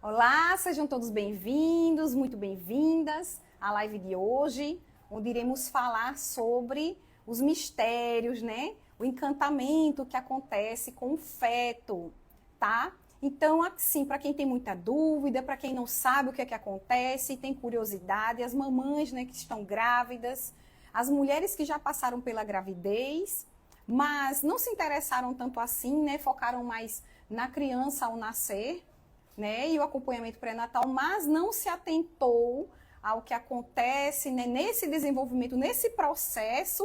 Olá, sejam todos bem-vindos, muito bem-vindas à live de hoje, onde iremos falar sobre os mistérios, né? O encantamento que acontece com o feto, tá? Então, assim, para quem tem muita dúvida, para quem não sabe o que é que acontece, tem curiosidade, as mamães, né, que estão grávidas, as mulheres que já passaram pela gravidez, mas não se interessaram tanto assim, né? Focaram mais na criança ao nascer, né, e o acompanhamento pré-natal, mas não se atentou ao que acontece, né, nesse desenvolvimento, nesse processo.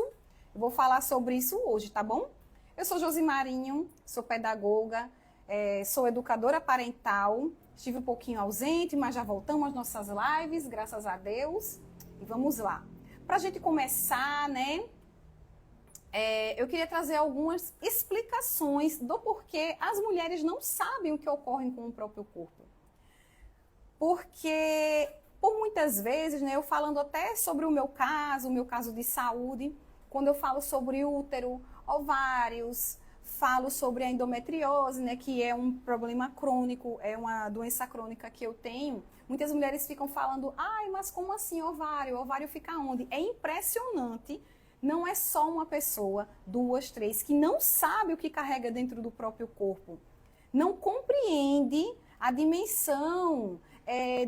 Eu vou falar sobre isso hoje, tá bom? Eu sou Josimarinho, sou pedagoga, sou educadora parental, estive um pouquinho ausente, mas já voltamos às nossas lives, graças a Deus, e vamos lá. Para a gente começar, né, eu queria trazer algumas explicações do porquê as mulheres não sabem o que ocorre com o próprio corpo. Porque, por muitas vezes, né, eu falando até sobre o meu caso de saúde, quando eu falo sobre útero, ovários, falo sobre a endometriose, né, que é um problema crônico, é uma doença crônica que eu tenho, muitas mulheres ficam falando, ai, mas como assim ovário? O ovário fica onde? É impressionante. Não é só uma pessoa, duas, três, que não sabe o que carrega dentro do próprio corpo. Não compreende a dimensão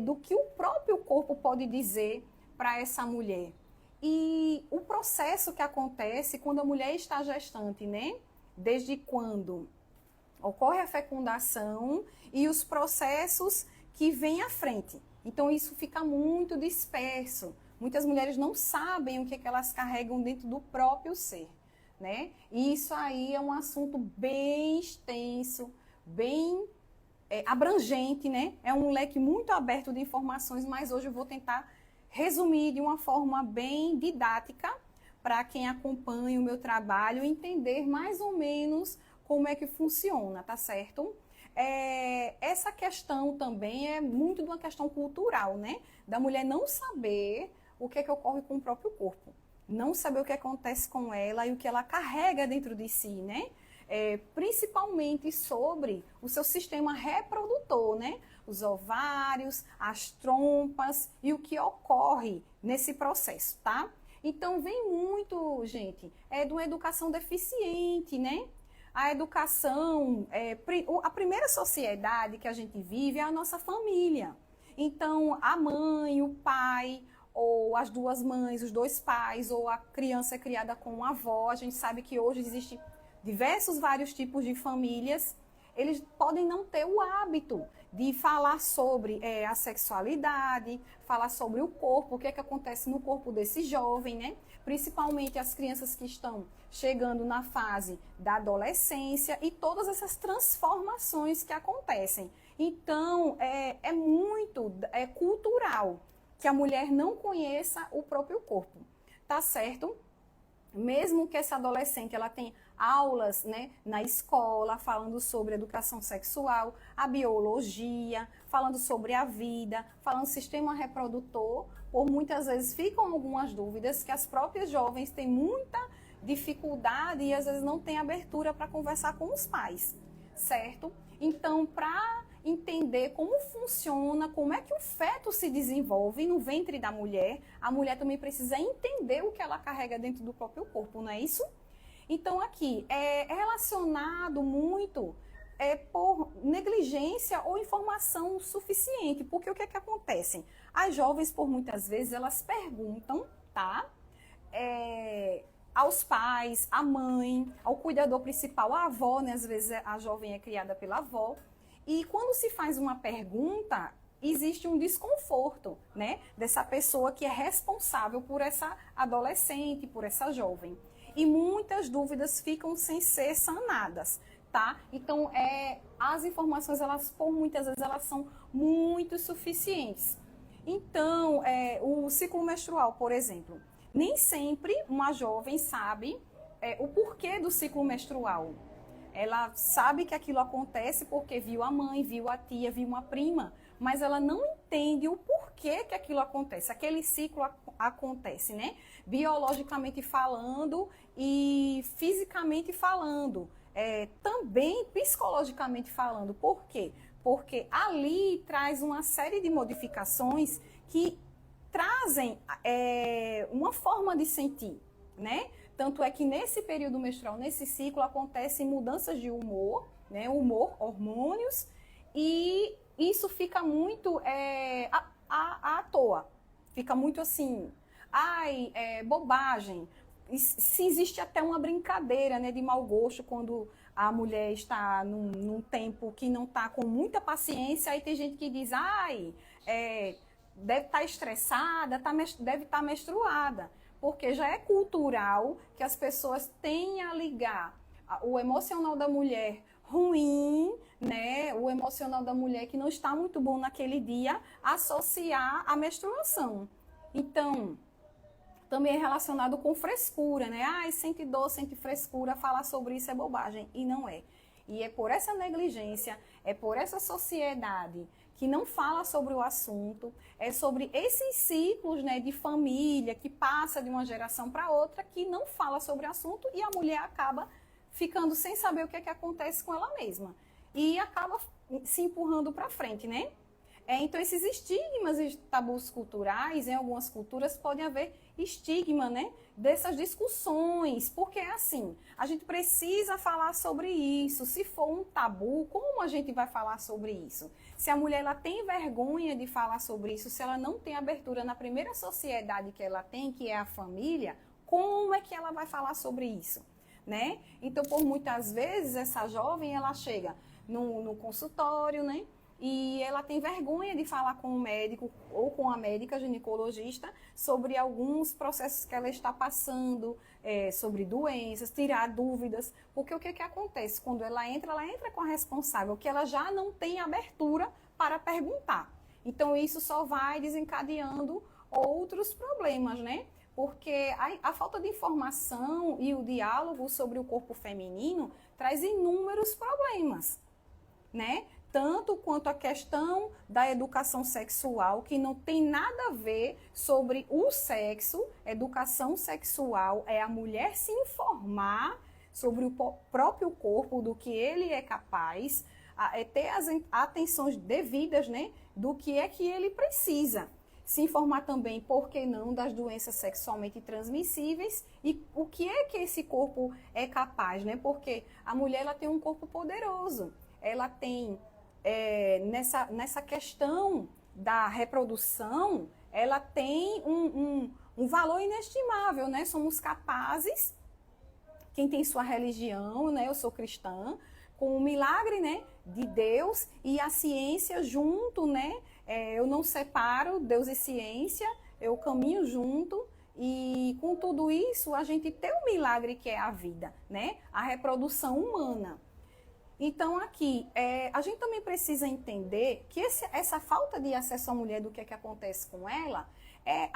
do que o próprio corpo pode dizer para essa mulher. E o processo que acontece quando a mulher está gestante, né? Desde quando ocorre a fecundação e os processos que vêm à frente. Então, isso fica muito disperso. Muitas mulheres não sabem o que elas carregam dentro do próprio ser, né? E isso aí é um assunto bem extenso, bem abrangente, né? É um leque muito aberto de informações, mas hoje eu vou tentar resumir de uma forma bem didática para quem acompanha o meu trabalho entender mais ou menos como é que funciona, tá certo? Essa questão também é muito de uma questão cultural, né? Da mulher não saber o que é que ocorre com o próprio corpo, não saber o que acontece com ela e o que ela carrega dentro de si, né? Principalmente sobre o seu sistema reprodutor, né? Os ovários, as trompas e o que ocorre nesse processo, tá? Então, vem muito, gente, de uma educação deficiente, né? A educação, a primeira sociedade que a gente vive é a nossa família. Então, a mãe, o pai, ou as duas mães, os dois pais, ou a criança é criada com uma avó. A gente sabe que hoje existem vários tipos de famílias. Eles podem não ter o hábito de falar sobre a sexualidade, falar sobre o corpo, o que é que acontece no corpo desse jovem, né? Principalmente as crianças que estão chegando na fase da adolescência e todas essas transformações que acontecem. Então, é muito cultural que a mulher não conheça o próprio corpo, tá certo? Mesmo que essa adolescente ela tenha aulas, né, na escola, falando sobre educação sexual, a biologia, falando sobre a vida, falando sistema reprodutor, por muitas vezes ficam algumas dúvidas que as próprias jovens têm muita dificuldade e às vezes não têm abertura para conversar com os pais, certo? Então, para entender como funciona, como é que o feto se desenvolve no ventre da mulher, a mulher também precisa entender o que ela carrega dentro do próprio corpo, não é isso? Então, aqui, é relacionado muito por negligência ou informação suficiente, porque o que é que acontece? As jovens, por muitas vezes, elas perguntam, tá? Aos pais, à mãe, ao cuidador principal, à avó, né? Às vezes a jovem é criada pela avó. E quando se faz uma pergunta, existe um desconforto, né? Dessa pessoa que é responsável por essa adolescente, por essa jovem. E muitas dúvidas ficam sem ser sanadas, tá? Então, as informações, elas, por muitas vezes, elas são muito suficientes. Então, o ciclo menstrual, por exemplo, nem sempre uma jovem sabe o porquê do ciclo menstrual. Ela sabe que aquilo acontece porque viu a mãe, viu a tia, viu uma prima, mas ela não entende o porquê que aquilo acontece. Aquele ciclo acontece, né? Biologicamente falando e fisicamente falando. Também psicologicamente falando. Por quê? porque ali traz uma série de modificações que trazem uma forma de sentir, né? Tanto é que nesse período menstrual, nesse ciclo, acontecem mudanças de humor, né? Humor, hormônios, e isso fica muito à toa. Fica muito assim, ai, bobagem. Se existe até uma brincadeira, né, de mau gosto quando a mulher está num tempo que não está com muita paciência, aí tem gente que diz, ai, deve estar estressada, deve estar menstruada, porque já é cultural que as pessoas têm a ligar o emocional da mulher ruim, né, o emocional da mulher que não está muito bom naquele dia, associar à menstruação. Então, também é relacionado com frescura, né? Ai, sente dor, sente frescura, falar sobre isso é bobagem. E não é. E é por essa negligência, é por essa sociedade que não fala sobre o assunto, é sobre esses ciclos, né, de família que passa de uma geração para outra, que não fala sobre o assunto e a mulher acaba ficando sem saber o que é que acontece com ela mesma. E acaba se empurrando para frente, né? Então, esses estigmas e tabus culturais, em algumas culturas, pode haver estigma, né, dessas discussões, porque é assim, a gente precisa falar sobre isso. Se for um tabu, como a gente vai falar sobre isso? Se a mulher ela tem vergonha de falar sobre isso, se ela não tem abertura na primeira sociedade que ela tem, que é a família, como é que ela vai falar sobre isso? Né? Então, por muitas vezes, essa jovem, ela chega no consultório, né? E ela tem vergonha de falar com o médico ou com a médica ginecologista sobre alguns processos que ela está passando, sobre doenças, tirar dúvidas. Porque o que acontece? Quando ela entra com a responsável, que ela já não tem abertura para perguntar. Então, isso só vai desencadeando outros problemas, né? Porque a falta de informação e o diálogo sobre o corpo feminino traz inúmeros problemas, né? Tanto quanto a questão da educação sexual, que não tem nada a ver sobre o sexo. Educação sexual é a mulher se informar sobre o próprio corpo, do que ele é capaz, ter as atenções devidas, né, do que é que ele precisa. Se informar também, por que não, das doenças sexualmente transmissíveis e o que é que esse corpo é capaz, né? Porque a mulher ela tem um corpo poderoso, ela tem nessa questão da reprodução, ela tem um valor inestimável, né? Somos capazes, quem tem sua religião, né? Eu sou cristã, com o milagre, né, de Deus e a ciência junto, né? Eu não separo Deus e ciência, eu caminho junto. E com tudo isso, a gente tem um milagre que é a vida, né? A reprodução humana. Então, aqui, a gente também precisa entender que essa falta de acesso à mulher, do que é que acontece com ela, é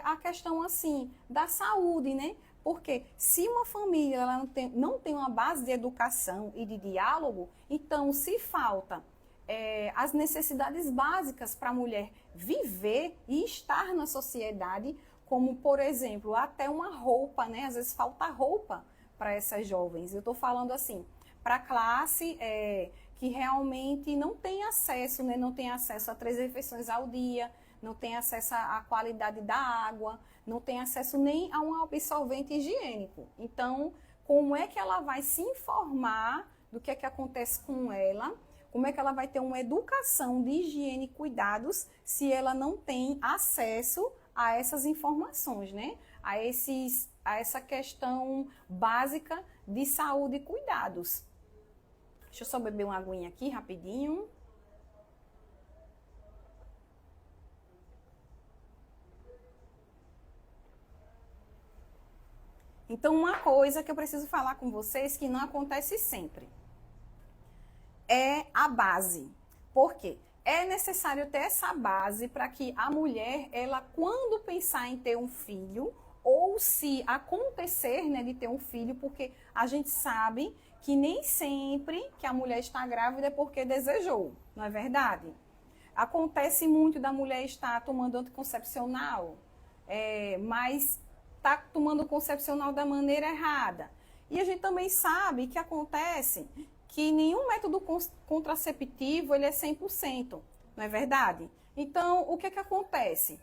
a questão, assim, da saúde, né? Porque se uma família ela não tem uma base de educação e de diálogo, então, se falta as necessidades básicas para a mulher viver e estar na sociedade, como, por exemplo, até uma roupa, né? Às vezes falta roupa para essas jovens. Eu estou falando assim, para a classe que realmente não tem acesso, né? Não tem acesso a 3 refeições ao dia, não tem acesso à qualidade da água, não tem acesso nem a um absorvente higiênico. Então, como é que ela vai se informar do que é que acontece com ela? Como é que ela vai ter uma educação de higiene e cuidados se ela não tem acesso a essas informações, né? A essa questão básica de saúde e cuidados. Deixa eu só beber uma aguinha aqui rapidinho. Então, uma coisa que eu preciso falar com vocês que não acontece sempre é a base. Por quê? É necessário ter essa base para que a mulher, ela, quando pensar em ter um filho, ou se acontecer, né, de ter um filho, porque a gente sabe que nem sempre que a mulher está grávida é porque desejou, não é verdade? Acontece muito da mulher estar tomando anticoncepcional, mas está tomando concepcional da maneira errada. E a gente também sabe que acontece que nenhum método contraceptivo ele é 100%, não é verdade? Então, o que acontece?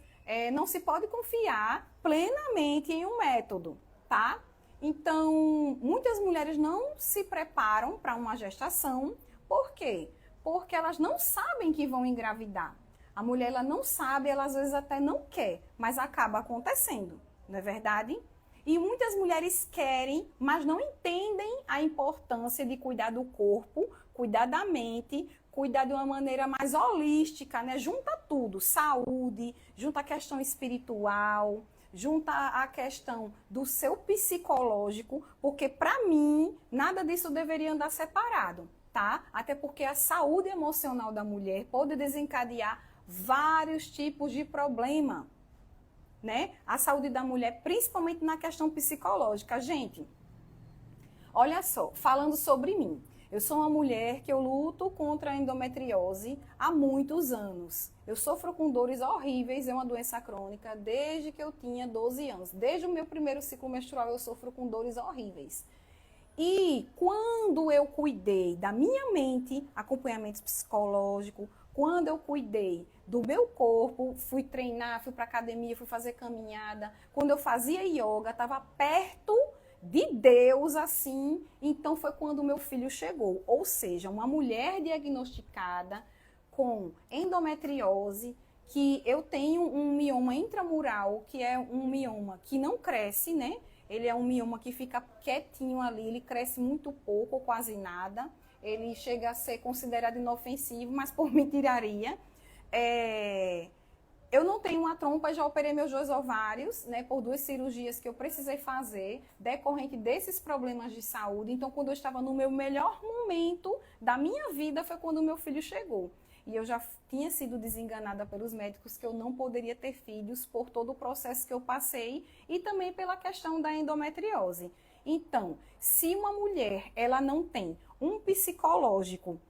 Não se pode confiar plenamente em um método, tá? Então, muitas mulheres não se preparam para uma gestação. Por quê? Porque elas não sabem que vão engravidar. A mulher ela não sabe, ela às vezes até não quer, mas acaba acontecendo, não é verdade? E muitas mulheres querem, mas não entendem a importância de cuidar do corpo, cuidar da mente, cuidar de uma maneira mais holística, né? Junta tudo, saúde, junta a questão espiritual, junta a questão do seu psicológico, porque para mim nada disso deveria andar separado, tá? Até porque a saúde emocional da mulher pode desencadear vários tipos de problema, né? A saúde da mulher, principalmente na questão psicológica. Gente, olha só, falando sobre mim. Eu sou uma mulher que eu luto contra a endometriose há muitos anos. Eu sofro com dores horríveis, é uma doença crônica, desde que eu tinha 12 anos. Desde o meu primeiro ciclo menstrual eu sofro com dores horríveis. E quando eu cuidei da minha mente, acompanhamento psicológico, quando eu cuidei do meu corpo, fui treinar, fui para academia, fui fazer caminhada, quando eu fazia yoga, estava perto de Deus, assim, então foi quando o meu filho chegou. Ou seja, uma mulher diagnosticada com endometriose, que eu tenho um mioma intramural, que é um mioma que não cresce, né? Ele é um mioma que fica quietinho ali, ele cresce muito pouco ou quase nada. Ele chega a ser considerado inofensivo, mas por mim tiraria. Eu não tenho uma trompa, já operei meus 2 ovários, né, por 2 cirurgias que eu precisei fazer, decorrente desses problemas de saúde. Então, quando eu estava no meu melhor momento da minha vida, foi quando o meu filho chegou. E eu já tinha sido desenganada pelos médicos que eu não poderia ter filhos por todo o processo que eu passei e também pela questão da endometriose. Então, se uma mulher ela não tem um psicológico,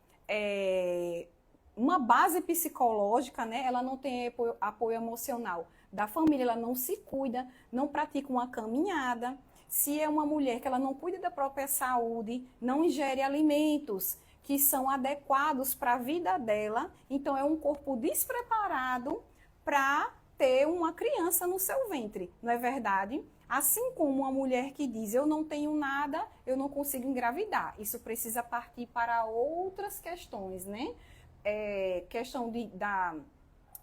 uma base psicológica, né? Ela não tem apoio emocional da família, ela não se cuida, não pratica uma caminhada. Se é uma mulher que ela não cuida da própria saúde, não ingere alimentos que são adequados para a vida dela, então é um corpo despreparado para ter uma criança no seu ventre, não é verdade? Assim como uma mulher que diz, eu não tenho nada, eu não consigo engravidar. Isso precisa partir para outras questões, né? Questão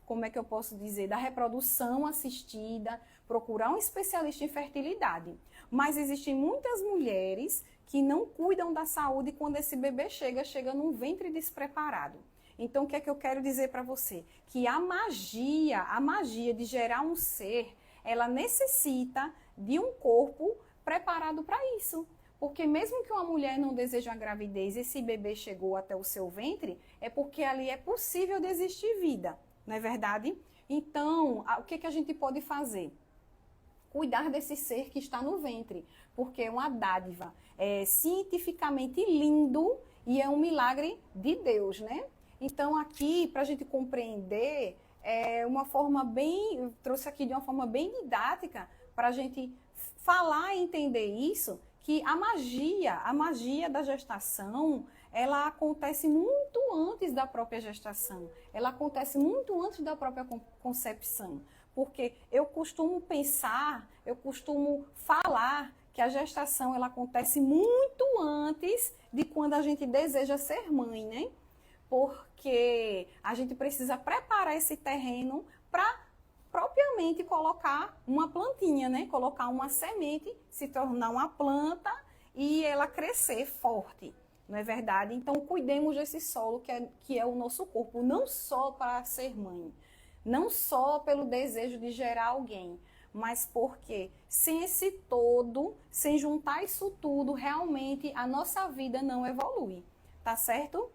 como é que eu posso dizer, da reprodução assistida, procurar um especialista em fertilidade. Mas existem muitas mulheres que não cuidam da saúde e quando esse bebê chega num ventre despreparado. Então, o que é que eu quero dizer para você? Que a magia de gerar um ser, ela necessita de um corpo preparado para isso. Porque mesmo que uma mulher não deseje uma gravidez, esse bebê chegou até o seu ventre, é porque ali é possível de existir vida, não é verdade? Então, o que a gente pode fazer? Cuidar desse ser que está no ventre, porque é uma dádiva, é cientificamente lindo e é um milagre de Deus, né? Então, aqui, para a gente compreender, uma forma eu trouxe aqui de uma forma bem didática, para a gente falar e entender isso, que a magia da gestação, ela acontece muito antes da própria gestação, ela acontece muito antes da própria concepção, porque eu costumo falar que a gestação ela acontece muito antes de quando a gente deseja ser mãe, né? Porque a gente precisa preparar esse terreno para propriamente colocar uma plantinha, né? Colocar uma semente, se tornar uma planta e ela crescer forte, não é verdade? Então, cuidemos desse solo que é o nosso corpo, não só para ser mãe, não só pelo desejo de gerar alguém, mas porque sem esse todo, sem juntar isso tudo, realmente a nossa vida não evolui, tá certo?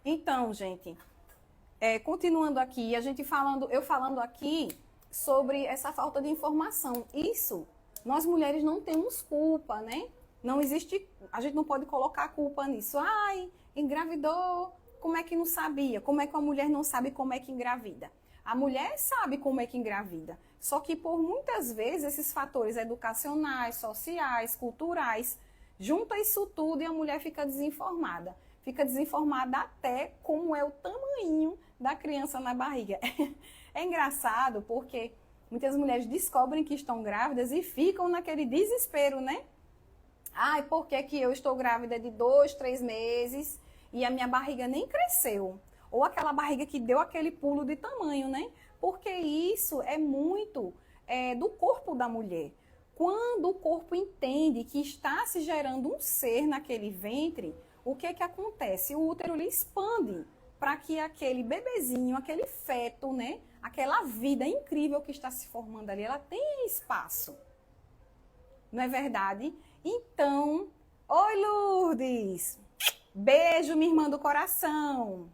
Então, gente, continuando aqui, eu falando aqui sobre essa falta de informação. Isso, nós mulheres não temos culpa, né? Não existe, a gente não pode colocar a culpa nisso. Ai, engravidou, como é que não sabia? Como é que a mulher não sabe como é que engravida? A mulher sabe como é que engravida. Só que por muitas vezes esses fatores educacionais, sociais, culturais, junta isso tudo e a mulher fica desinformada. Fica desinformada até como é o tamanho da criança na barriga. É engraçado porque muitas mulheres descobrem que estão grávidas e ficam naquele desespero, né? Ai, por que que eu estou grávida de 2, 3 meses e a minha barriga nem cresceu? Ou aquela barriga que deu aquele pulo de tamanho, né? Porque isso é muito do corpo da mulher. Quando o corpo entende que está se gerando um ser naquele ventre, o que é que acontece? O útero lhe expande para que aquele bebezinho, aquele feto, né? Aquela vida incrível que está se formando ali, ela tenha espaço. Não é verdade? Então, oi Lourdes! Beijo, minha irmã do coração!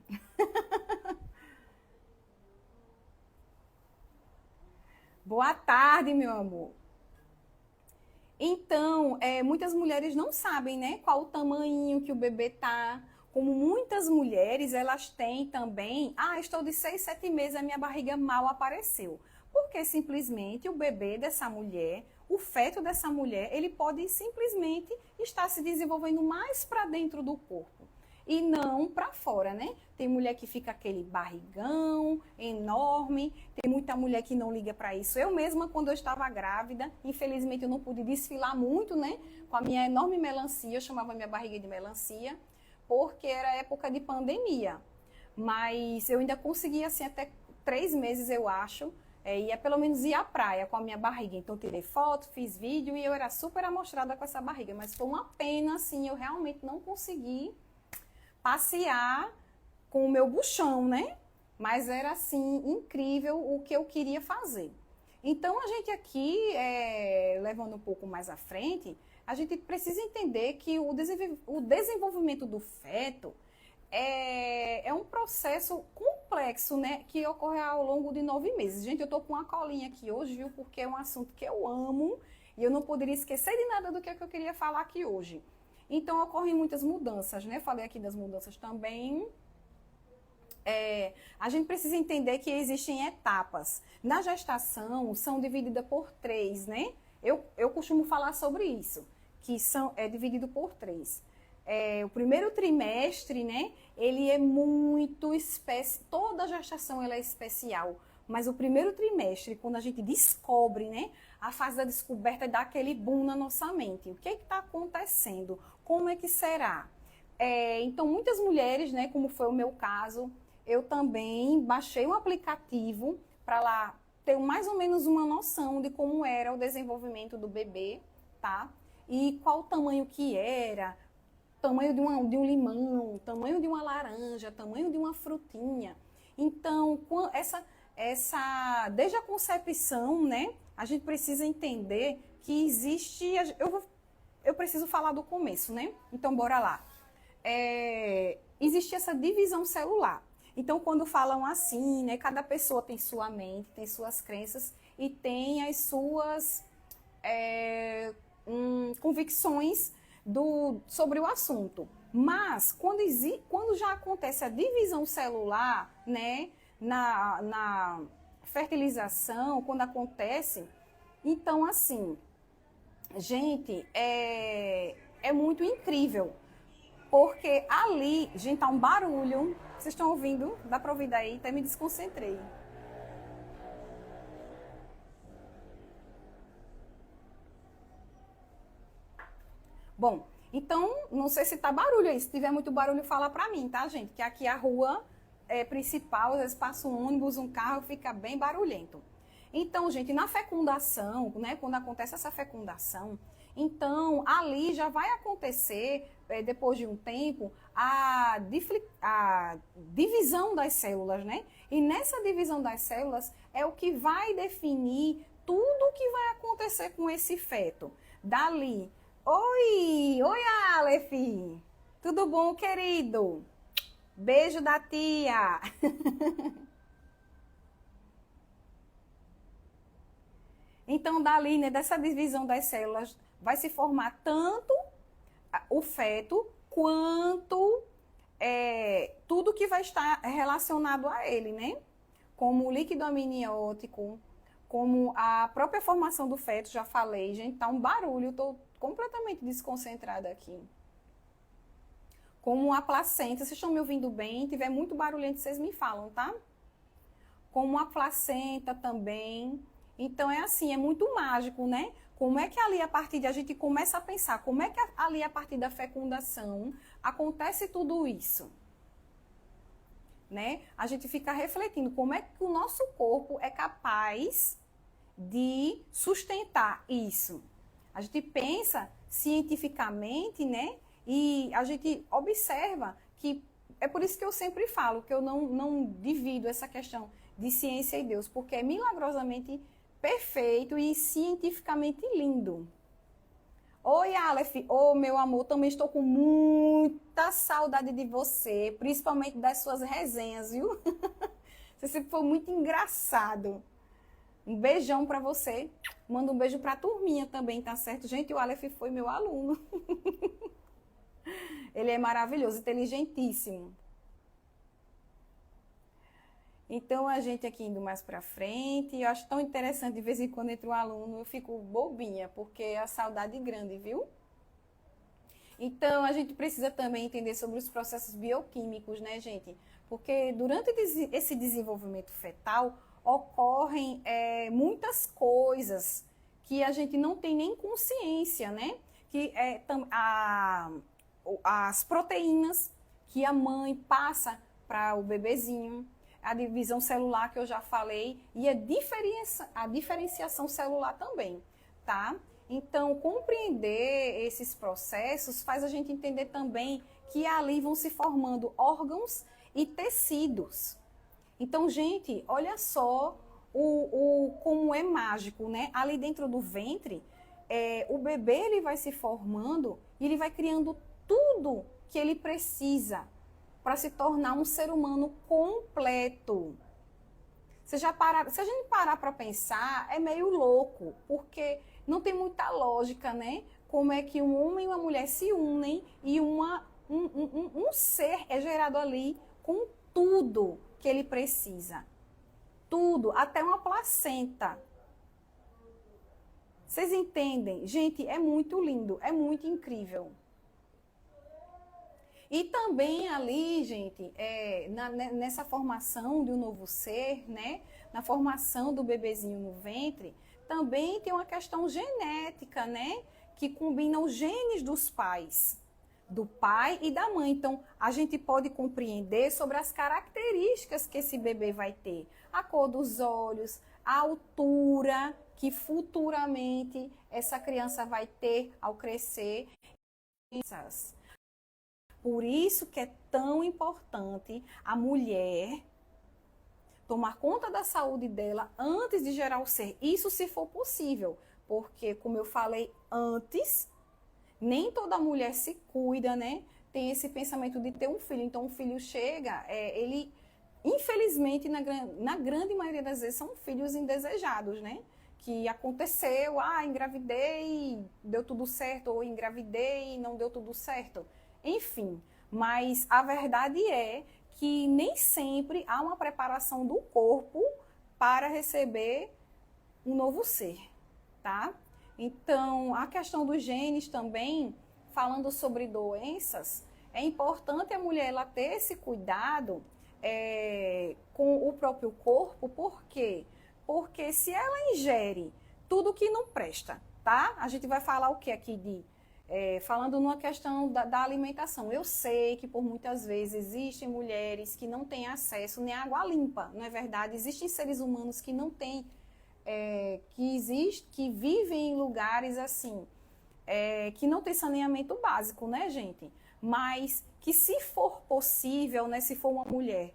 Boa tarde, meu amor. Então, muitas mulheres não sabem, né, qual o tamanho que o bebê tá. Como muitas mulheres, elas têm também, estou de 6, 7 meses, a minha barriga mal apareceu. Porque simplesmente o bebê dessa mulher, o feto dessa mulher, ele pode simplesmente estar se desenvolvendo mais para dentro do corpo e não para fora, né? Tem mulher que fica aquele barrigão enorme, tem muita mulher que não liga para isso. Eu mesma, quando eu estava grávida, infelizmente eu não pude desfilar muito, né? Com a minha enorme melancia, eu chamava minha barriga de melancia, porque era época de pandemia. Mas eu ainda conseguia, assim, até 3 meses, eu acho, ia pelo menos ir à praia com a minha barriga. Então, eu tirei foto, fiz vídeo e eu era super amostrada com essa barriga. Mas foi uma pena, assim, eu realmente não consegui passear com o meu buchão, né? Mas era assim incrível o que eu queria fazer. Então a gente aqui, levando um pouco mais à frente, a gente precisa entender que o desenvolvimento do feto é um processo complexo, né? Que ocorre ao longo de 9 meses. Gente, eu tô com uma colinha aqui hoje, viu? Porque é um assunto que eu amo e eu não poderia esquecer de nada do que eu queria falar aqui hoje. Então, ocorrem muitas mudanças, né? Falei aqui das mudanças também. A gente precisa entender que existem etapas. Na gestação, são divididas por 3, né? Eu costumo falar sobre isso, que é dividido por 3. O primeiro trimestre, né? Ele é muito especial. Toda gestação ela é especial. Mas o primeiro trimestre, quando a gente descobre, né? A fase da descoberta dá aquele boom na nossa mente. O que está acontecendo? Como é que será? Então, muitas mulheres, né, como foi o meu caso, eu também baixei um aplicativo para lá ter mais ou menos uma noção de como era o desenvolvimento do bebê, tá? E qual o tamanho que era, tamanho de um limão, tamanho de uma laranja, tamanho de uma frutinha. Então, desde a concepção, né, a gente precisa entender que existe. Eu preciso falar do começo, né? Então, bora lá. Existe essa divisão celular. Então, quando falam assim, né, cada pessoa tem sua mente, tem suas crenças e tem as suas convicções sobre o assunto. Mas, quando já acontece a divisão celular, né, na fertilização, quando acontece, então, assim, gente, é muito incrível. Porque ali, gente, tá um barulho. Vocês estão ouvindo? Dá para ouvir daí? Até me desconcentrei. Bom, então, não sei se tá barulho aí. Se tiver muito barulho, fala pra mim, tá, gente? Que aqui a rua principal, às vezes passa um ônibus, um carro, fica bem barulhento. Então, gente, na fecundação, né, quando acontece essa fecundação, então ali já vai acontecer, depois de um tempo, a divisão das células, né? E nessa divisão das células é o que vai definir tudo o que vai acontecer com esse feto. Dali. Oi, Aleph! Tudo bom, querido? Beijo da tia! Então, dali, né, dessa divisão das células, vai se formar tanto o feto, quanto tudo que vai estar relacionado a ele, né? Como o líquido amniótico, como a própria formação do feto, já falei, gente, tá um barulho, estou completamente desconcentrada aqui. Como a placenta, vocês estão me ouvindo bem? Se tiver muito barulhento, vocês me falam, tá? Como a placenta também. Então, é assim, é muito mágico, né? Como é que ali, a partir de a gente começa a pensar, como é que ali, a partir da fecundação, acontece tudo isso? Né? A gente fica refletindo como é que o nosso corpo é capaz de sustentar isso. A gente pensa cientificamente, né? E a gente observa que é por isso que eu sempre falo que eu não divido essa questão de ciência e Deus, porque é milagrosamente perfeito e cientificamente lindo. Oi, Aleph. Ô, meu amor, também estou com muita saudade de você, principalmente das suas resenhas, viu? Você sempre foi muito engraçado. Um beijão para você. Manda um beijo para a turminha também, tá certo? Gente, o Aleph foi meu aluno. Ele é maravilhoso, inteligentíssimo. Então, a gente aqui indo mais para frente, eu acho tão interessante, de vez em quando entra um aluno, eu fico bobinha, porque é a saudade grande, viu? Então, a gente precisa também entender sobre os processos bioquímicos, né, gente? Porque durante esse desenvolvimento fetal, ocorrem muitas coisas que a gente não tem nem consciência, né? Que as proteínas que a mãe passa para o bebezinho, a divisão celular que eu já falei e a diferenciação celular também, tá? Então, compreender esses processos faz a gente entender também que ali vão se formando órgãos e tecidos. Então, gente, olha só como é mágico, né? Ali dentro do ventre, o bebê ele vai se formando e ele vai criando tudo que ele precisa para se tornar um ser humano completo. Se a gente parar para pensar, é meio louco, porque não tem muita lógica, né? Como é que um homem e uma mulher se unem e um ser é gerado ali com tudo que ele precisa. Tudo, até uma placenta. Vocês entendem? Gente, é muito lindo, é muito incrível. E também ali, gente, nessa formação de um novo ser, né? Na formação do bebezinho no ventre, também tem uma questão genética, né? Que combina os genes dos pais, do pai e da mãe. Então, a gente pode compreender sobre as características que esse bebê vai ter. A cor dos olhos, a altura que futuramente essa criança vai ter ao crescer. Por isso que é tão importante a mulher tomar conta da saúde dela antes de gerar o ser. Isso se for possível, porque, como eu falei antes, nem toda mulher se cuida, né? Tem esse pensamento de ter um filho. Então, o filho chega, ele, infelizmente, na grande maioria das vezes, são filhos indesejados, né? Que aconteceu, engravidei, deu tudo certo, ou engravidei e não deu tudo certo. Enfim, mas a verdade é que nem sempre há uma preparação do corpo para receber um novo ser, tá? Então, a questão dos genes também, falando sobre doenças, é importante a mulher ela ter esse cuidado com o próprio corpo, por quê? Porque se ela ingere tudo que não presta, tá? A gente vai falar o que aqui falando numa questão da alimentação. Eu sei que por muitas vezes existem mulheres que não têm acesso nem à água limpa, não é verdade? Existem seres humanos que não têm, que vivem em lugares assim, que não tem saneamento básico, né, gente? Mas que se for possível, né, se for uma mulher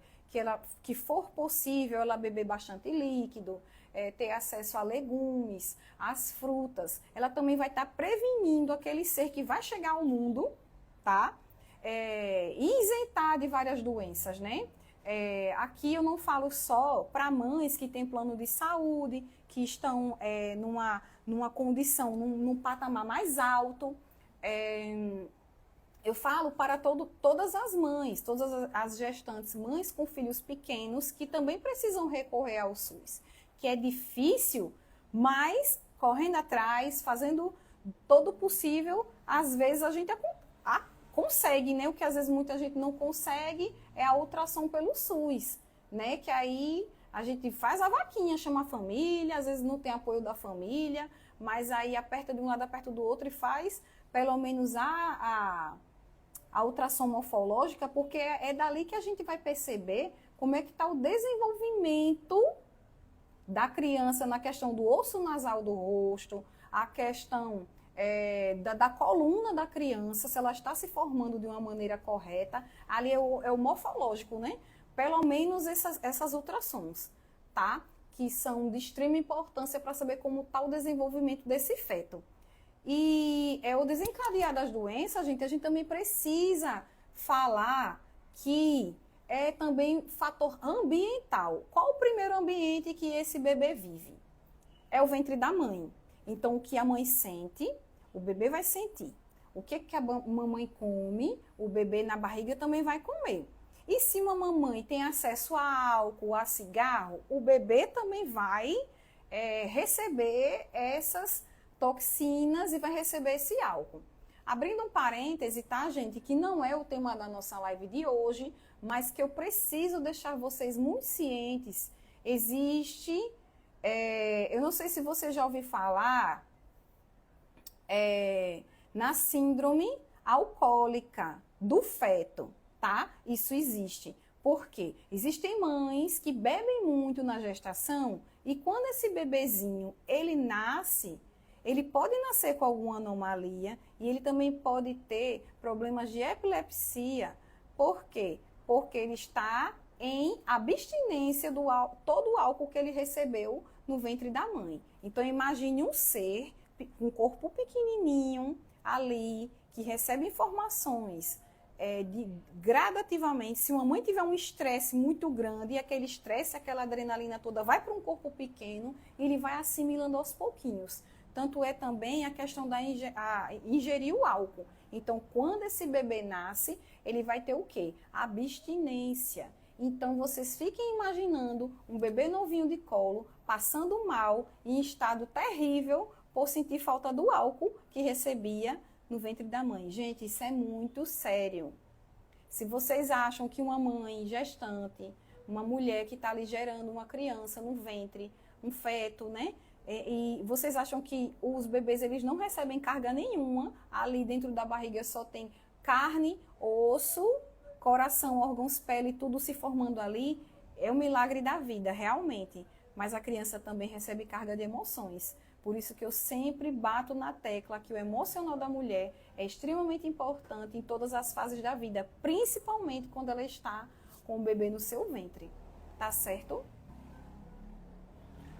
que for possível ela beber bastante líquido, ter acesso a legumes, às frutas, ela também vai estar prevenindo aquele ser que vai chegar ao mundo, tá? E isentar de várias doenças, né? Aqui eu não falo só para mães que têm plano de saúde, que estão numa condição, num patamar mais alto, eu falo para todas as mães, todas as gestantes, mães com filhos pequenos, que também precisam recorrer ao SUS. Que é difícil, mas correndo atrás, fazendo todo o possível, às vezes a gente consegue, né? O que às vezes muita gente não consegue é a ultrassom pelo SUS, né? Que aí a gente faz a vaquinha, chama a família, às vezes não tem apoio da família, mas aí aperta de um lado, aperta do outro e faz pelo menos a ultrassom morfológica, porque é dali que a gente vai perceber como é que está o desenvolvimento da criança na questão do osso nasal do rosto, a questão da coluna da criança, se ela está se formando de uma maneira correta. Ali é o morfológico, né? Pelo menos essas ultrassons, tá? Que são de extrema importância para saber como está o desenvolvimento desse feto. E o desencadear das doenças, a gente também precisa falar que é também fator ambiental. Qual o primeiro ambiente que esse bebê vive? É o ventre da mãe. Então, o que a mãe sente, o bebê vai sentir. O que a mamãe come, o bebê na barriga também vai comer. E se uma mamãe tem acesso a álcool, a cigarro, o bebê também vai receber essas toxinas e vai receber esse álcool. Abrindo um parêntese, tá, gente, que não é o tema da nossa live de hoje, mas que eu preciso deixar vocês muito cientes. Existe, eu não sei se você já ouviu falar, na síndrome alcoólica do feto, tá? Isso existe. Por quê? Existem mães que bebem muito na gestação e quando esse bebezinho, ele nasce, ele pode nascer com alguma anomalia e ele também pode ter problemas de epilepsia. Por quê? Porque ele está em abstinência do todo o álcool que ele recebeu no ventre da mãe. Então, imagine um ser com um corpo pequenininho ali, que recebe informações gradativamente. Se uma mãe tiver um estresse muito grande e aquele estresse, aquela adrenalina toda vai para um corpo pequeno, ele vai assimilando aos pouquinhos. Tanto é também a questão da ingerir o álcool. Então, quando esse bebê nasce, ele vai ter o quê? Abstinência. Então, vocês fiquem imaginando um bebê novinho de colo, passando mal, em estado terrível, por sentir falta do álcool que recebia no ventre da mãe. Gente, isso é muito sério. Se vocês acham que uma mãe gestante, uma mulher que está ali gerando uma criança no ventre, um feto, né? E vocês acham que os bebês eles não recebem carga nenhuma, ali dentro da barriga só tem carne, osso, coração, órgãos, pele, tudo se formando ali, é um milagre da vida, realmente. Mas a criança também recebe carga de emoções. Por isso que eu sempre bato na tecla que o emocional da mulher é extremamente importante em todas as fases da vida, principalmente quando ela está com o bebê no seu ventre. Tá certo?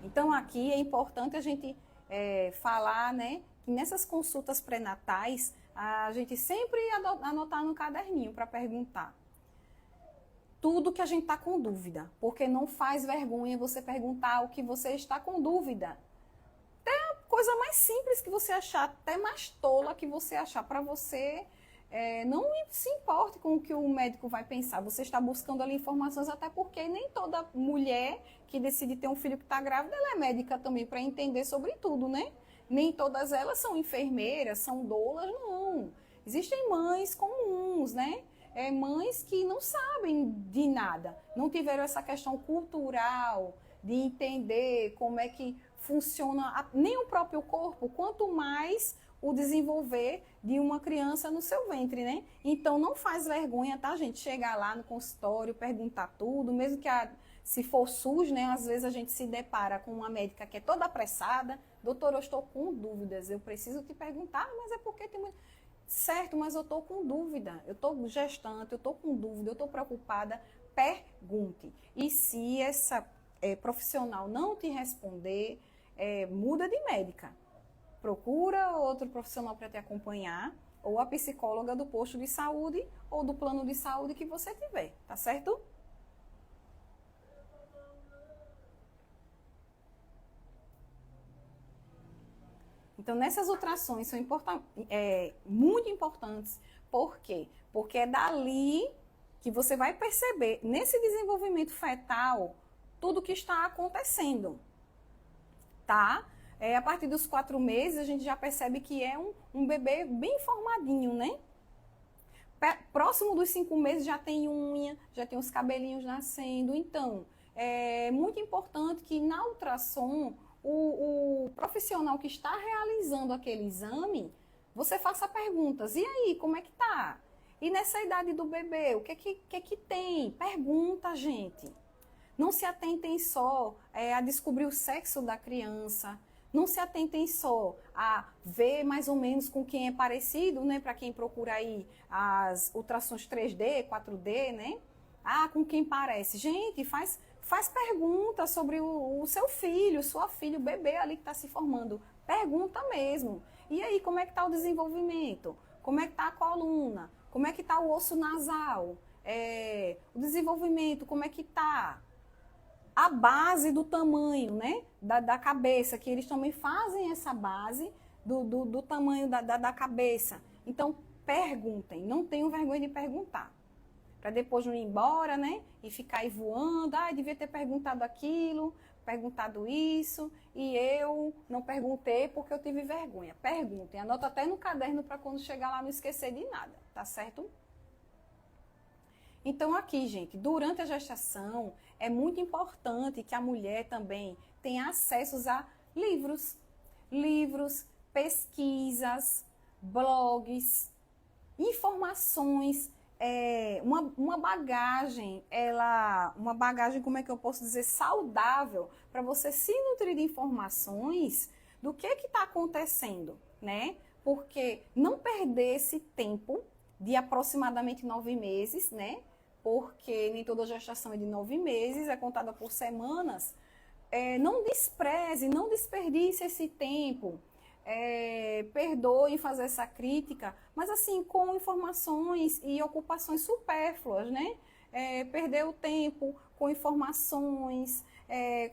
Então, aqui é importante a gente falar, né, que nessas consultas pré-natais, a gente sempre anotar no caderninho para perguntar tudo que a gente está com dúvida, porque não faz vergonha você perguntar o que você está com dúvida. Até a coisa mais simples que você achar, até mais tola que você achar para você, não se importe com o que o médico vai pensar. Você está buscando ali informações, até porque nem toda mulher que decide ter um filho que está grávida, ela é médica também para entender sobre tudo, né? Nem todas elas são enfermeiras, são doulas, não. Existem mães comuns, né? Mães que não sabem de nada, não tiveram essa questão cultural de entender como é que funciona nem o próprio corpo, quanto mais o desenvolver de uma criança no seu ventre, né? Então, não faz vergonha, tá, gente? Chegar lá no consultório, perguntar tudo, mesmo que se for SUS, né? Às vezes a gente se depara com uma médica que é toda apressada. Doutor, eu estou com dúvidas, eu preciso te perguntar, mas é porque tem muito... Certo, mas eu estou com dúvida, eu estou gestante, eu estou com dúvida, eu estou preocupada, pergunte. E se essa profissional não te responder, muda de médica. Procura outro profissional para te acompanhar, ou a psicóloga do posto de saúde, ou do plano de saúde que você tiver, tá certo? Então, nessas ultrassons são muito importantes. Por quê? Porque é dali que você vai perceber, nesse desenvolvimento fetal, tudo que está acontecendo, tá? A partir dos 4 meses, a gente já percebe que é um bebê bem formadinho, né? Próximo dos 5 meses já tem unha, já tem os cabelinhos nascendo. Então, é muito importante que na ultrassom, o profissional que está realizando aquele exame, você faça perguntas. E aí, como é que tá? E nessa idade do bebê, o que tem? Pergunta, gente. Não se atentem só a descobrir o sexo da criança. Não se atentem só a ver mais ou menos com quem é parecido, né? Para quem procura aí as ultrassons 3D, 4D, né? Ah, com quem parece. Gente, faz pergunta sobre o seu filho, sua filha, o bebê ali que está se formando. Pergunta mesmo. E aí, como é que está o desenvolvimento? Como é que está a coluna? Como é que está o osso nasal? O desenvolvimento, como é que está? A base do tamanho, né, da cabeça, que eles também fazem essa base do tamanho da cabeça. Então, perguntem, não tenham vergonha de perguntar. Para depois não ir embora, né, e ficar aí voando, devia ter perguntado aquilo, perguntado isso, e eu não perguntei porque eu tive vergonha. Perguntem, anota até no caderno para quando chegar lá não esquecer de nada, tá certo? Então, aqui, gente, durante a gestação, é muito importante que a mulher também tenha acesso a livros, pesquisas, blogs, informações, uma bagagem, como é que eu posso dizer, saudável, para você se nutrir de informações do que está acontecendo, né? Porque não perder esse tempo de aproximadamente 9 meses, né? Porque nem toda gestação é de 9 meses, é contada por semanas. Não despreze, não desperdice esse tempo. Perdoe fazer essa crítica, mas assim, com informações e ocupações supérfluas, né? Perder o tempo com informações,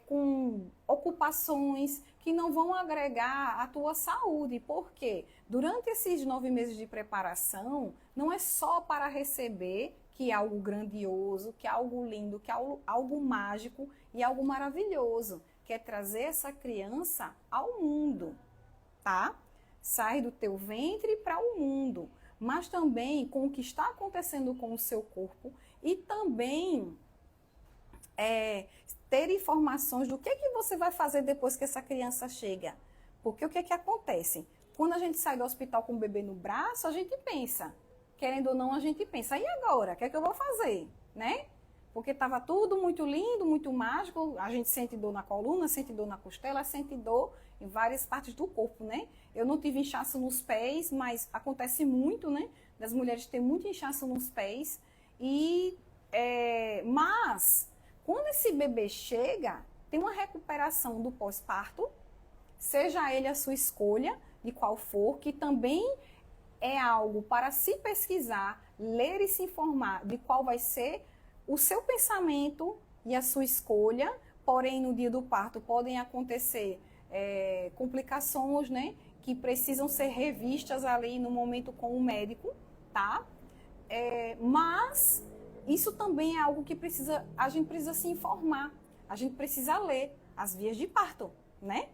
com ocupações que não vão agregar à tua saúde. Por quê? Durante esses 9 meses de preparação, não é só para receber que é algo grandioso, que é algo lindo, que é algo mágico e algo maravilhoso, que é trazer essa criança ao mundo, tá? Sai do teu ventre para o mundo, mas também com o que está acontecendo com o seu corpo e também ter informações do que você vai fazer depois que essa criança chega. Porque o que acontece? Quando a gente sai do hospital com o bebê no braço, a gente pensa, querendo ou não, a gente pensa, e agora? O que é que eu vou fazer? Né? Porque estava tudo muito lindo, muito mágico, a gente sente dor na coluna, sente dor na costela, sente dor em várias partes do corpo, né? Eu não tive inchaço nos pés, mas acontece muito, né? Das mulheres terem muito inchaço nos pés. Mas, quando esse bebê chega, tem uma recuperação do pós-parto, seja ele a sua escolha, de qual for, que também é algo para se pesquisar, ler e se informar de qual vai ser o seu pensamento e a sua escolha, porém no dia do parto podem acontecer complicações, né, que precisam ser revistas ali no momento com o médico, tá? Mas isso também é algo que a gente precisa se informar, a gente precisa ler as vias de parto, né?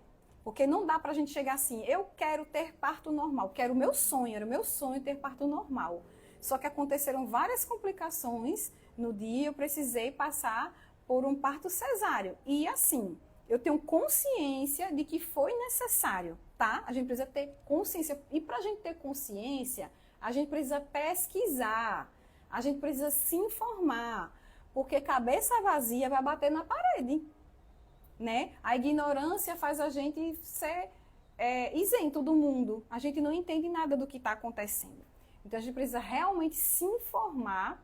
Porque não dá pra gente chegar assim, eu quero ter parto normal, era o meu sonho ter parto normal. Só que aconteceram várias complicações no dia, eu precisei passar por um parto cesáreo. E assim, eu tenho consciência de que foi necessário, tá? A gente precisa ter consciência. E pra gente ter consciência, a gente precisa pesquisar, a gente precisa se informar, porque cabeça vazia vai bater na parede. Né? A ignorância faz a gente ser isento do mundo. A gente não entende nada do que está acontecendo. Então, a gente precisa realmente se informar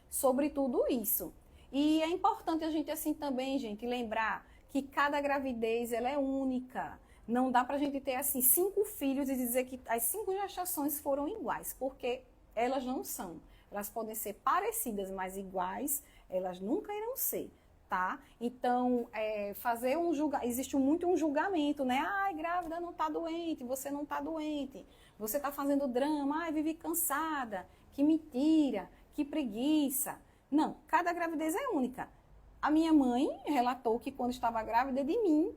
sobre tudo isso. E é importante a gente, assim, também, gente, lembrar que cada gravidez, ela é única. Não dá para a gente ter, assim, 5 filhos e dizer que as 5 gestações foram iguais, porque elas não são. Elas podem ser parecidas, mas iguais, elas nunca irão ser. tá? Então, existe muito um julgamento, né? Ai, grávida não tá doente, você não tá doente, você tá fazendo drama, ai, vive cansada, que mentira, que preguiça. Não, cada gravidez é única. A minha mãe relatou que quando estava grávida de mim,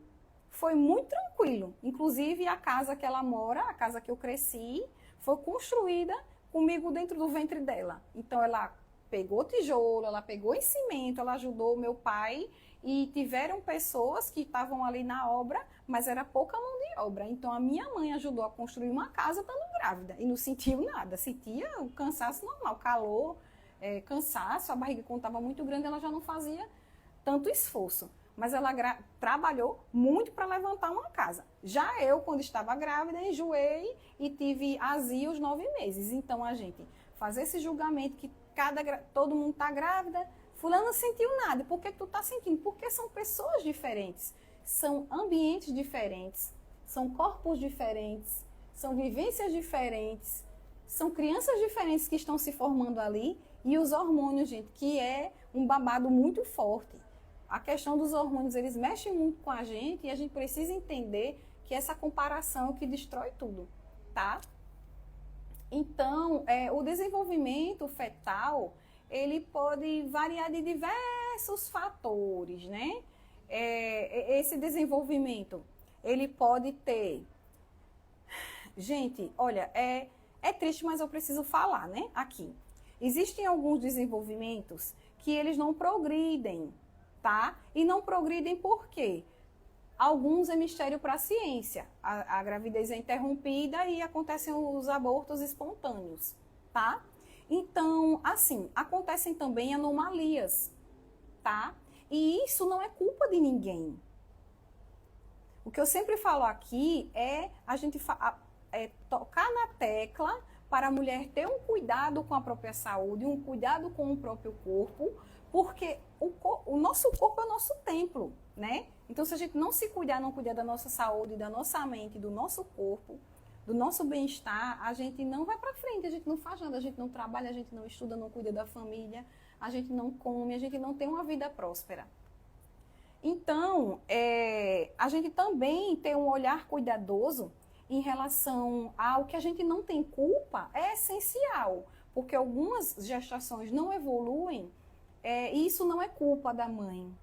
foi muito tranquilo. Inclusive, a casa que ela mora, a casa que eu cresci, foi construída comigo dentro do ventre dela. Então, ela pegou tijolo, ela pegou em cimento, ela ajudou o meu pai e tiveram pessoas que estavam ali na obra, mas era pouca mão de obra. Então, a minha mãe ajudou a construir uma casa estando grávida e não sentiu nada. Sentia o cansaço normal, calor, cansaço, a barriga quando estava muito grande, ela já não fazia tanto esforço. Mas ela trabalhou muito para levantar uma casa. Já eu, quando estava grávida, enjoei e tive azia aos 9 meses. Então, a gente fazer esse julgamento que todo mundo está grávida, fulano não sentiu nada. Por que tu está sentindo? Porque são pessoas diferentes, são ambientes diferentes, são corpos diferentes, são vivências diferentes, são crianças diferentes que estão se formando ali. E os hormônios, gente, que é um babado muito forte. A questão dos hormônios, eles mexem muito com a gente e a gente precisa entender que essa comparação é o que destrói tudo, tá? Então, o desenvolvimento fetal, ele pode variar de diversos fatores, né? Esse desenvolvimento, ele pode ter... Gente, olha, é triste, mas eu preciso falar, né? Aqui. Existem alguns desenvolvimentos que eles não progridem, tá? E não progridem por quê? Alguns é mistério para a ciência. A gravidez é interrompida e acontecem os abortos espontâneos, tá? Então, assim, acontecem também anomalias, tá? E isso não é culpa de ninguém. O que eu sempre falo aqui é a gente tocar na tecla para a mulher ter um cuidado com a própria saúde, um cuidado com o próprio corpo, porque o nosso corpo é o nosso templo, né? Então, se a gente não se cuidar, não cuidar da nossa saúde, da nossa mente, do nosso corpo, do nosso bem-estar, a gente não vai para frente, a gente não faz nada, a gente não trabalha, a gente não estuda, não cuida da família, a gente não come, a gente não tem uma vida próspera. Então, a gente também tem um olhar cuidadoso em relação ao que a gente não tem culpa, é essencial, porque algumas gestações não evoluem, e isso não é culpa da mãe,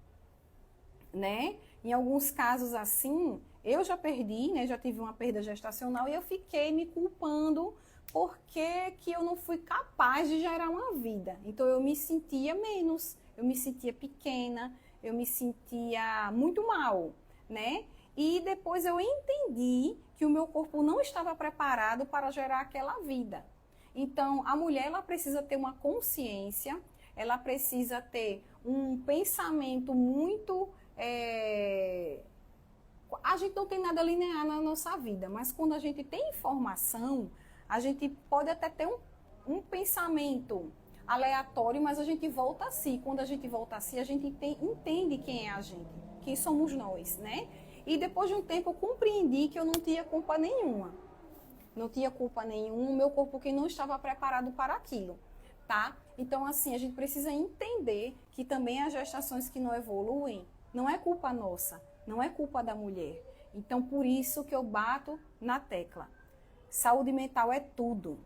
né? Em alguns casos assim, eu já perdi, né? Já tive uma perda gestacional e eu fiquei me culpando porque que eu não fui capaz de gerar uma vida. Então eu me sentia menos, eu me sentia pequena, eu me sentia muito mal, né? E depois eu entendi que o meu corpo não estava preparado para gerar aquela vida. Então a mulher ela precisa ter uma consciência, ela precisa ter um pensamento muito... A gente não tem nada linear na nossa vida, mas quando a gente tem informação, a gente pode até ter um pensamento aleatório, mas a gente volta a si. Quando a gente volta a si, a gente entende quem é a gente, quem somos nós, né? E depois de um tempo eu compreendi que eu não tinha culpa nenhuma. Não tinha culpa nenhuma, o meu corpo que não estava preparado para aquilo, tá? Então, assim, a gente precisa entender que também as gestações que não evoluem, não é culpa nossa, não é culpa da mulher. Então, por isso que eu bato na tecla. Saúde mental é tudo.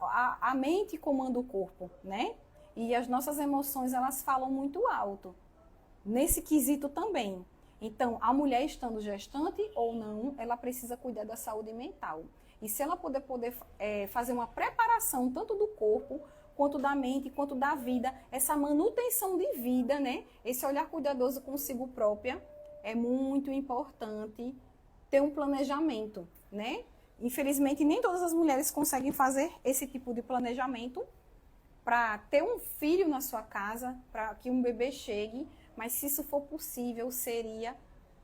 A mente comanda o corpo, né? E as nossas emoções, elas falam muito alto. Nesse quesito também. Então, a mulher estando gestante ou não, ela precisa cuidar da saúde mental. E se ela poder fazer uma preparação tanto do corpo, quanto da mente, quanto da vida, essa manutenção de vida, né? Esse olhar cuidadoso consigo própria, é muito importante ter um planejamento, né? Infelizmente, nem todas as mulheres conseguem fazer esse tipo de planejamento para ter um filho na sua casa, para que um bebê chegue, mas se isso for possível, seria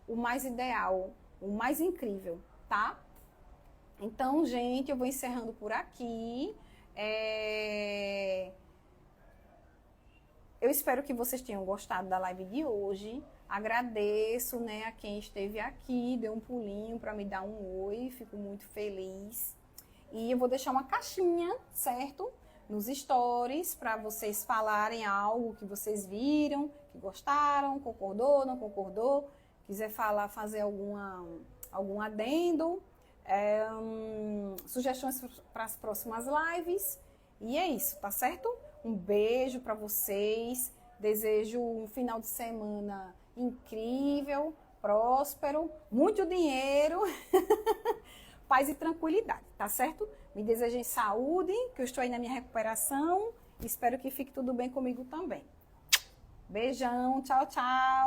o mais ideal, o mais incrível, tá? Então, gente, eu vou encerrando por aqui. Eu espero que vocês tenham gostado da live de hoje. Agradeço, né, a quem esteve aqui, deu um pulinho para me dar um oi, fico muito feliz. E eu vou deixar uma caixinha, certo? Nos stories, para vocês falarem algo que vocês viram, que gostaram, concordou, não concordou, quiser falar, fazer algum adendo, sugestões para as próximas lives. E é isso, tá certo? Um beijo para vocês. Desejo um final de semana incrível, próspero, muito dinheiro, paz e tranquilidade, tá certo? Me desejem saúde, que eu estou aí na minha recuperação. Espero que fique tudo bem comigo também. Beijão, tchau, tchau.